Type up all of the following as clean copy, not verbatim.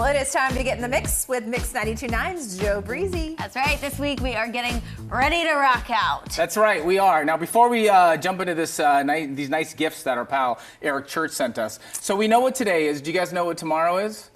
Well, it is time to get in the mix with Mix 92.9's Joe Breezy. That's right. This week we are getting ready to rock out. That's right, we are. Now, before we jump into this these nice gifts that our pal Eric Church sent us, so we know what today is. Do you guys know what tomorrow is?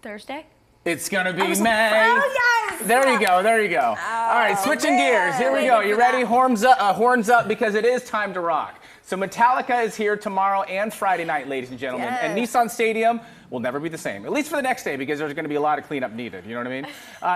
Thursday? It's gonna be May. Oh, yes! There you go, there you go. All right, switching gears. Here we go. You ready? Horns up, because it is time to rock. So Metallica is here tomorrow and Friday night, ladies and gentlemen. Yes. And Nissan Stadium will never be the same, at least for the next day, because there's going to be a lot of cleanup needed. You know what I mean?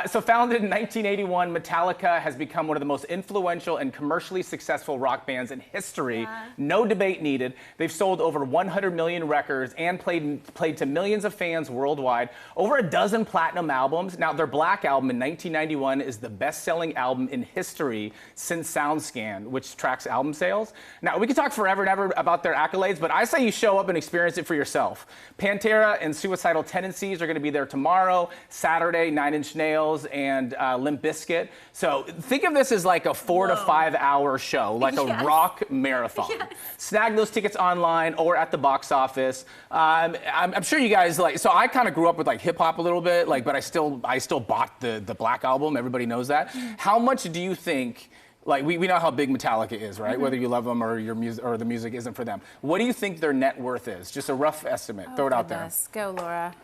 So founded in 1981, Metallica has become one of the most influential and commercially successful rock bands in history. Yeah. No debate needed. They've sold over 100 million records and played to millions of fans worldwide. Over a dozen platinum albums. Now, their Black album in 1991 is the best-selling album in history since SoundScan, which tracks album sales. Now, we could talk forever and ever about their accolades, but I say you show up and experience it for yourself. Pantera and Suicidal Tendencies are going to be there tomorrow, Saturday, 9 Inch Nails and Limp Bizkit. So think of this as like a 4 to 5 hour show, like a rock marathon. Yes. Snag those tickets online or at the box office. I'm sure you guys like. So I kind of grew up with like hip hop a little bit, like, but I still bought the Black album. Everybody knows that. How much do you think? Like, we know how big Metallica is, right? Whether you love them or your music or the music isn't for them. What do you think their net worth is? Just a rough estimate. Throw it out there. Go, Laura.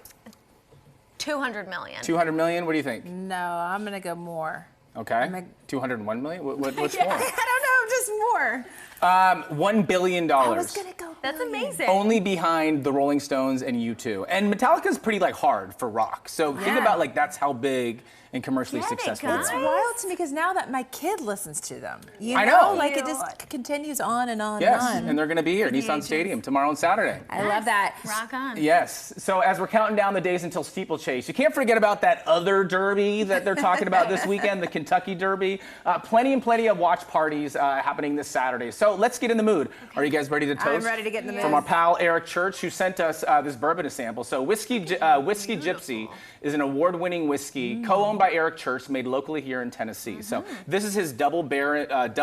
200 million. 200 million? What do you think? No, I'm going to go more. Okay. 201 million? What's more? I don't know, just more. $1 billion. I was going to go That's amazing. Only behind the Rolling Stones and U2. And Metallica's pretty like hard for rock. So think about like that's how big and commercially Get it, successful guys. they It's are. wild to me because now that my kid listens to them, you I know. like it just continues on and on Yes, and on. and they're going to be here at Nissan Stadium tomorrow and Saturday. I love that. Rock on. Yes. So as we're counting down the days until Steeplechase, you can't forget about that other derby that they're talking about this weekend, the Kentucky Derby. Plenty of watch parties happening this Saturday. So let's get in the mood. Are you guys ready to toast? I'm ready to get in the mood. From our pal Eric Church, who sent us this bourbon to sample. So Whiskey Gypsy is an award-winning whiskey co-owned by Eric Church, made locally here in Tennessee. So this is his double-barreled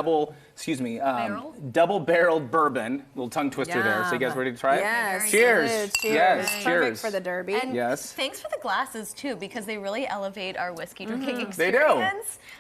bourbon. Little tongue twister there. So you guys ready to try it? Yes. Cheers. Cheers. Yes. Perfect Cheers. for the derby. And Yes. thanks for the glasses too, because they really elevate our whiskey drinking experience. They do.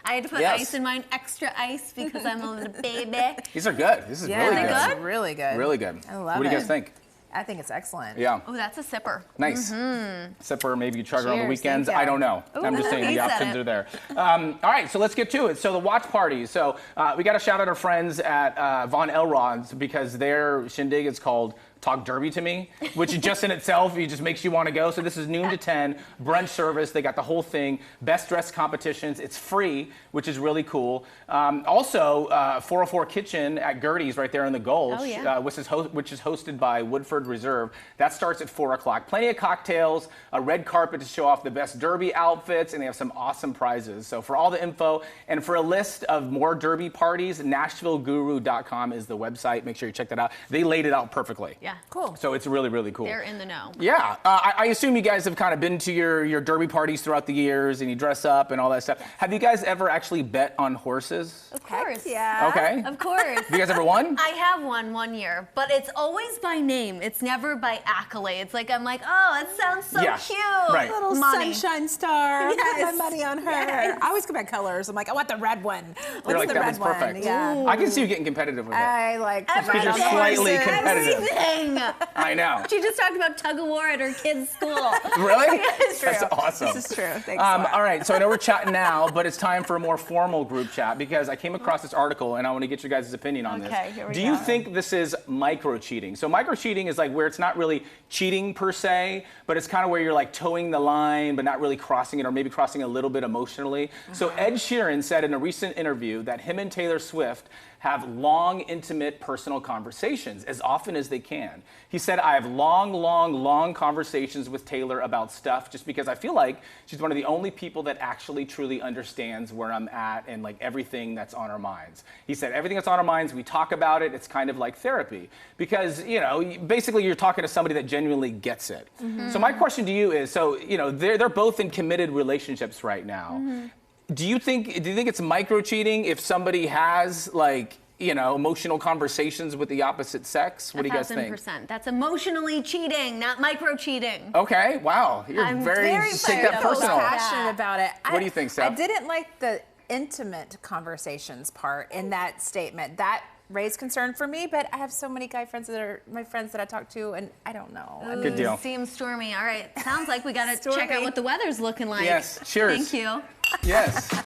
I had to put ice in mine, extra ice, because I'm a little baby. These are good. This is really Is it good. good? It's really good. Really good. I love What do you it. guys think? I think it's excellent. Yeah. Oh, that's a sipper. Nice. Sipper, maybe you chug it on the Cheers, weekends. thank you. I don't know. I'm just saying he the said options it. are there. All right, so let's get to it. So the watch parties. So we got to shout out our friends at Von Elrod's because their shindig is called Talk Derby to Me, which just in itself, it just makes you want to go. So this is noon to 10, brunch service. They got the whole thing, best dressed competitions. It's free, which is really cool. Also, 404 Kitchen at Gertie's right there in the Gulch, which is hosted by Woodford Reserve. That starts at 4 o'clock. Plenty of cocktails, a red carpet to show off the best Derby outfits, and they have some awesome prizes. So for all the info and for a list of more Derby parties, NashvilleGuru.com is the website. Make sure you check that out. They laid it out perfectly. Yeah. Cool. So it's really, really cool. They're in the know. Yeah. I assume you guys have kind of been to your derby parties throughout the years and you dress up and all that stuff. Have you guys ever actually bet on horses? Of course. Yeah. Okay. Of course. Have you guys ever won? I have won one year, but it's always by name. It's never by accolades. Like, I'm like, oh, it sounds so cute. Right. Little Money. sunshine star. I put my Yes. money on her. Yes. I always go by colors. I'm like, I want the red one. What's You're like, the that red one's one? perfect. Yeah. I can see you getting competitive with it. I like to Everything. ride on Because you're slightly horses. competitive. Everything. I know. She just talked about tug of war at her kid's school. Really? It's That's true. awesome. This is true. Thanks. a lot. All right, so I know we're chatting now, but it's time for a more formal group chat because I came across this article and I want to get your guys' opinion on Okay, this. here we Do you go. think this is micro-cheating? So micro-cheating is like where it's not really cheating per se, but it's kind of where you're like towing the line, but not really crossing it or maybe crossing a little bit emotionally. So Ed Sheeran said in a recent interview that him and Taylor Swift have long, intimate, personal conversations as often as they can. He said, I have long conversations with Taylor about stuff just because I feel like she's one of the only people that actually truly understands where I'm at and like everything that's on our minds. He said, everything that's on our minds, we talk about it. It's kind of like therapy because, you know, basically you're talking to somebody that genuinely gets it. So my question to you is, so, you know, they're both in committed relationships right now. Do you think it's micro cheating if somebody has like you know, emotional conversations with the opposite sex. What do you guys think? 1,000%. That's emotionally cheating, not micro cheating. Okay, wow. You're I'm very very take that fired up personal. about Passionate about it. What do you think, Steph? I didn't like the intimate conversations part in that statement. That raised concern for me, but I have so many guy friends that are my friends that I talk to, and I don't know. Good deal. Seems stormy. All right, sounds like we gotta check Stormy. out what the weather's looking like. Yes, cheers. Thank you. Yes.